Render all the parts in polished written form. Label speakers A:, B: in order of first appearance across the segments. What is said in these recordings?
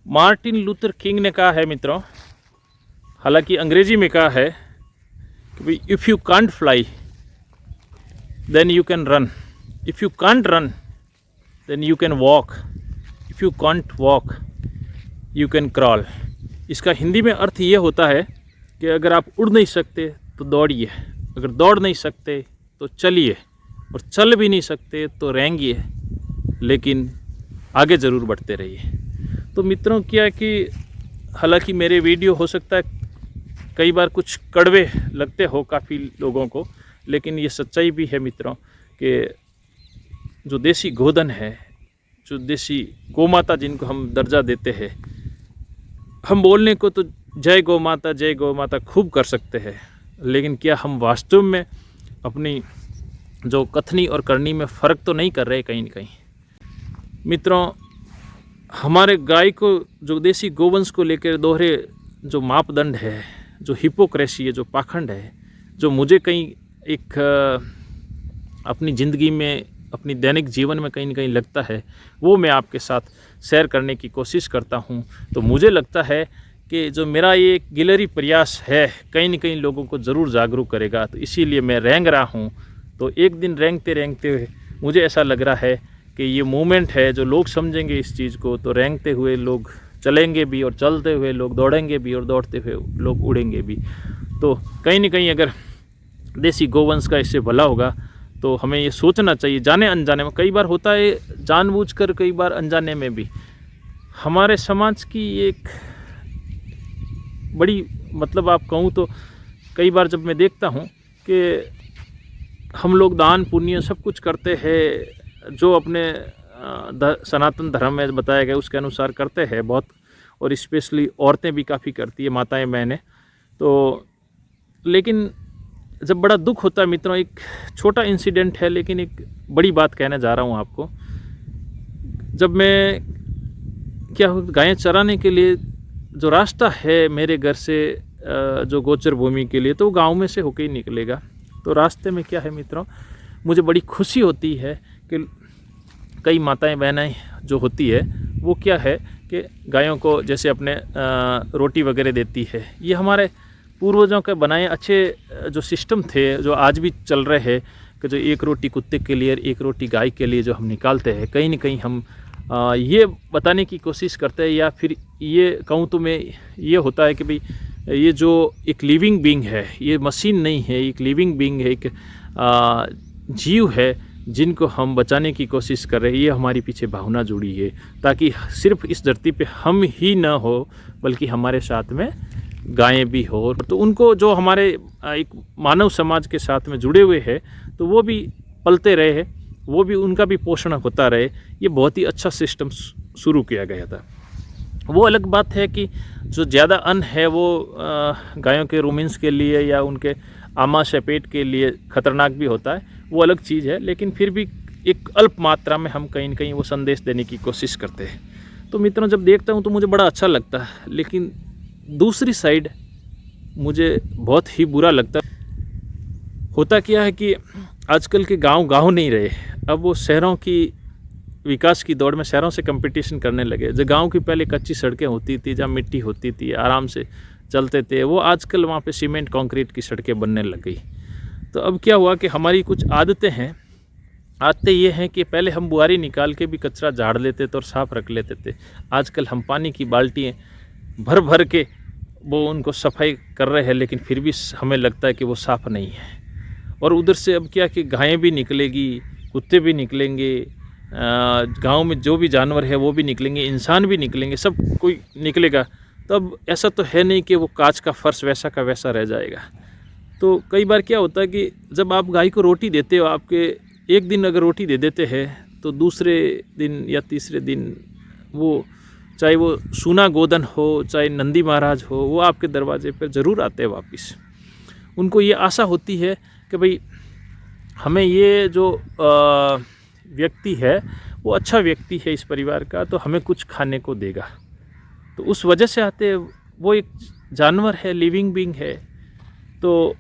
A: Martin Luther king ने कहा है मित्रों, हालांकि अंग्रेजी में कहा है कि भाई if you can't fly then you can run, if you can't run then you can walk, if you can't walk you can crawl. इसका हिंदी में अर्थ ये होता है कि अगर आप उड़ नहीं सकते तो दौड़िए, अगर दौड़ नहीं सकते तो चलिए, और चल भी नहीं सकते तो रेंगिए, लेकिन आगे ज़रूर बढ़ते रहिए। तो मित्रों क्या कि हालांकि मेरे वीडियो हो सकता है कई बार कुछ कड़वे लगते हो काफ़ी लोगों को, लेकिन ये सच्चाई भी है मित्रों कि जो देसी गोधन है, जो देसी गौ जिनको हम दर्जा देते हैं, हम बोलने को तो जय गौ माता खूब कर सकते हैं, लेकिन क्या हम वास्तव में अपनी जो कथनी और करनी में फ़र्क तो नहीं कर रहे कहीं न कहीं। मित्रों, हमारे गाय को जो देसी गोवंश को लेकर दोहरे जो मापदंड है, जो हिपोक्रेसी है, जो पाखंड है, जो मुझे कहीं एक अपनी ज़िंदगी में, अपनी दैनिक जीवन में कहीं न कहीं लगता है, वो मैं आपके साथ शेयर करने की कोशिश करता हूँ। तो मुझे लगता है कि जो मेरा ये गिलहरी प्रयास है कहीं न कहीं लोगों को ज़रूर जागरूक करेगा, तो इसीलिए मैं रेंग रहा हूँ। तो एक दिन रेंगते रेंगते हुए मुझे ऐसा लग रहा है कि ये मूवमेंट है, जो लोग समझेंगे इस चीज़ को, तो रेंगते हुए लोग चलेंगे भी, और चलते हुए लोग दौड़ेंगे भी, और दौड़ते हुए लोग उड़ेंगे भी। तो कहीं न कहीं अगर देसी गोवंश का इससे भला होगा तो हमें ये सोचना चाहिए, जाने अनजाने में। कई बार होता है जानबूझकर, कई बार अनजाने में भी। हमारे समाज की एक बड़ी, मतलब आप कहूँ तो कई बार जब मैं देखता हूँ कि हम लोग दान पुण्य सब कुछ करते हैं, जो अपने सनातन धर्म में बताया गया उसके अनुसार करते हैं बहुत, और स्पेशली औरतें भी काफ़ी करती है, माताएं बहनें। तो लेकिन जब बड़ा दुख होता है मित्रों, एक छोटा इंसिडेंट है लेकिन एक बड़ी बात कहने जा रहा हूँ आपको। जब मैं क्या हो, गायें चराने के लिए जो रास्ता है मेरे घर से जो गोचर भूमि के लिए, तो गांव में से होके ही निकलेगा। तो रास्ते में क्या है मित्रों, मुझे बड़ी खुशी होती है कि कई माताएं बहनें जो होती है वो क्या है कि गायों को जैसे अपने रोटी वगैरह देती है। ये हमारे पूर्वजों के बनाए अच्छे जो सिस्टम थे, जो आज भी चल रहे हैं, कि जो एक रोटी कुत्ते के लिए, एक रोटी गाय के लिए जो हम निकालते हैं, कहीं ना कहीं हम ये बताने की कोशिश करते हैं, या फिर ये कहूँ तो मैं, ये होता है कि भाई ये जो एक लिविंग बीइंग है, ये मशीन नहीं है, एक लिविंग बीइंग है, एक जीव है जिनको हम बचाने की कोशिश कर रहे हैं। ये हमारी पीछे भावना जुड़ी है, ताकि सिर्फ इस धरती पे हम ही ना हो, बल्कि हमारे साथ में गायें भी हो। तो उनको जो हमारे एक मानव समाज के साथ में जुड़े हुए हैं, तो वो भी पलते रहे हैं, वो भी, उनका भी पोषण होता रहे। ये बहुत ही अच्छा सिस्टम शुरू किया गया था। वो अलग बात है कि जो ज़्यादा अन्न है वो गायों के रूमेंस के लिए या उनके आमाशय पेट के लिए खतरनाक भी होता है, वो अलग चीज़ है। लेकिन फिर भी एक अल्प मात्रा में हम कहीं न कहीं वो संदेश देने की कोशिश करते हैं। तो मित्रों, जब देखता हूँ तो मुझे बड़ा अच्छा लगता है, लेकिन दूसरी साइड मुझे बहुत ही बुरा लगता है। होता क्या है कि आजकल के गांव गांव नहीं रहे, अब वो शहरों की विकास की दौड़ में शहरों से कंपटीशन करने लगे। जो गांव की पहले कच्ची सड़कें होती थी, जहाँ मिट्टी होती थी, आराम से चलते थे, वो आजकल वहाँ पे सीमेंट कंक्रीट की सड़कें बनने लग गई। तो अब क्या हुआ कि हमारी कुछ आदतें हैं, आदतें ये हैं कि पहले हम बुआरी निकाल के भी कचरा झाड़ लेते थे और साफ़ रख लेते थे। आजकल हम पानी की बाल्टियाँ भर भर के वो उनको सफाई कर रहे हैं, लेकिन फिर भी हमें लगता है कि वो साफ़ नहीं है। और उधर से अब क्या कि गायें भी निकलेगी, कुत्ते भी निकलेंगे, गांव में जो भी जानवर है वो भी निकलेंगे, इंसान भी निकलेंगे, सब कोई निकलेगा। तब ऐसा तो है नहीं कि वो कांच का फर्श वैसा का वैसा रह जाएगा। तो कई बार क्या होता है कि जब आप गाय को रोटी देते हो, आपके एक दिन अगर रोटी दे देते हैं, तो दूसरे दिन या तीसरे दिन वो, चाहे वो सूना गोदन हो, चाहे नंदी महाराज हो, वो आपके दरवाजे पर ज़रूर आते हैं वापस। उनको ये आशा होती है कि भाई हमें ये जो व्यक्ति है वो अच्छा व्यक्ति है इस परिवार का, तो हमें कुछ खाने को देगा। तो उस वजह से आते हैं, वो एक जानवर है, लिविंग बीइंग है, तो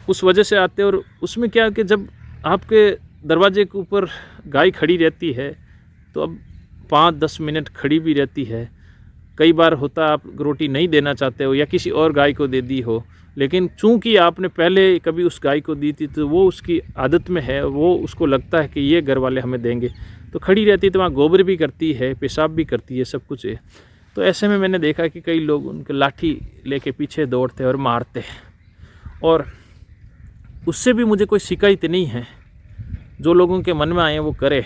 A: उस वजह से आते हैं। और उसमें क्या है कि जब आपके दरवाजे के ऊपर गाय खड़ी रहती है, तो अब 5-10 मिनट खड़ी भी रहती है, कई बार होता आप रोटी नहीं देना चाहते हो या किसी और गाय को दे दी हो, लेकिन चूंकि आपने पहले कभी उस गाय को दी थी तो वो उसकी आदत में है, वो उसको लगता है कि ये घर वाले हमें देंगे, तो खड़ी रहती है, तो वहाँ गोबर भी करती है, पेशाब भी करती है, सब कुछ है। तो ऐसे में मैंने देखा कि कई लोग उनके लाठी लेके पीछे दौड़ते और मारते, और उससे भी मुझे कोई शिकायत नहीं है। जो लोगों के मन में आए वो करे,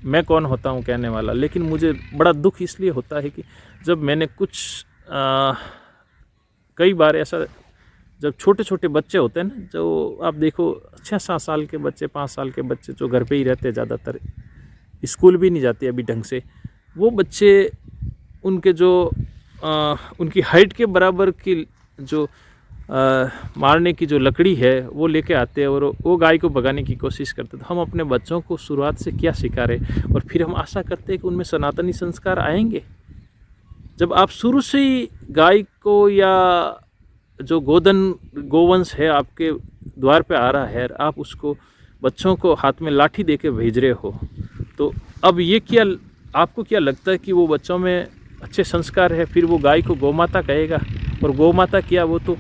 A: मैं कौन होता हूँ कहने वाला। लेकिन मुझे बड़ा दुख इसलिए होता है कि जब मैंने कुछ कई बार ऐसा, जब छोटे छोटे बच्चे होते हैं ना, जो आप देखो 6-7 साल के बच्चे, 5 साल के बच्चे जो घर पे ही रहते हैं, ज़्यादातर स्कूल भी नहीं जाते अभी ढंग से, वो बच्चे उनके जो उनकी हाइट के बराबर की जो मारने की जो लकड़ी है वो लेके आते हैं और वो गाय को भगाने की कोशिश करते। तो हम अपने बच्चों को शुरुआत से क्या सिखा रहे, और फिर हम आशा करते हैं कि उनमें सनातनी संस्कार आएंगे। जब आप शुरू से ही गाय को या जो गोवंश है आपके द्वार पे आ रहा है, आप उसको बच्चों को हाथ में लाठी दे के भेज रहे हो, तो अब ये क्या आपको क्या लगता है कि वो बच्चों में अच्छे संस्कार है? फिर वो गाय को गौमाता कहेगा, और गौमाता क्या, वो तो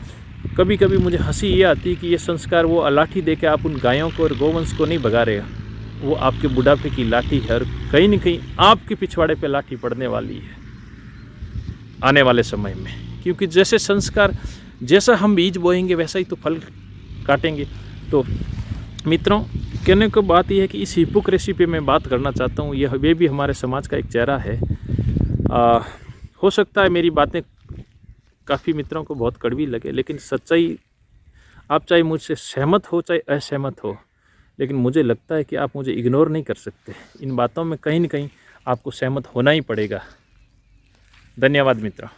A: कभी कभी मुझे हंसी ये आती है कि ये संस्कार वो लाठी दे के आप उन गायों को और गोवंश को नहीं भगा रहे, वो आपके बुढ़ापे की लाठी है, और कहीं न कहीं आपके पिछवाड़े पे लाठी पड़ने वाली है आने वाले समय में। क्योंकि जैसे संस्कार, जैसा हम बीज बोएंगे वैसा ही तो फल काटेंगे। तो मित्रों, कहने को बात यह है कि इस हिपोक्रेसी पे मैं बात करना चाहता हूँ। यह वे भी हमारे समाज का एक चेहरा है। हो सकता है मेरी बातें काफ़ी मित्रों को बहुत कड़वी लगे, लेकिन सच्चाई, आप चाहे मुझसे सहमत हो चाहे असहमत हो, लेकिन मुझे लगता है कि आप मुझे इग्नोर नहीं कर सकते। इन बातों में कहीं न कहीं आपको सहमत होना ही पड़ेगा। धन्यवाद मित्रों।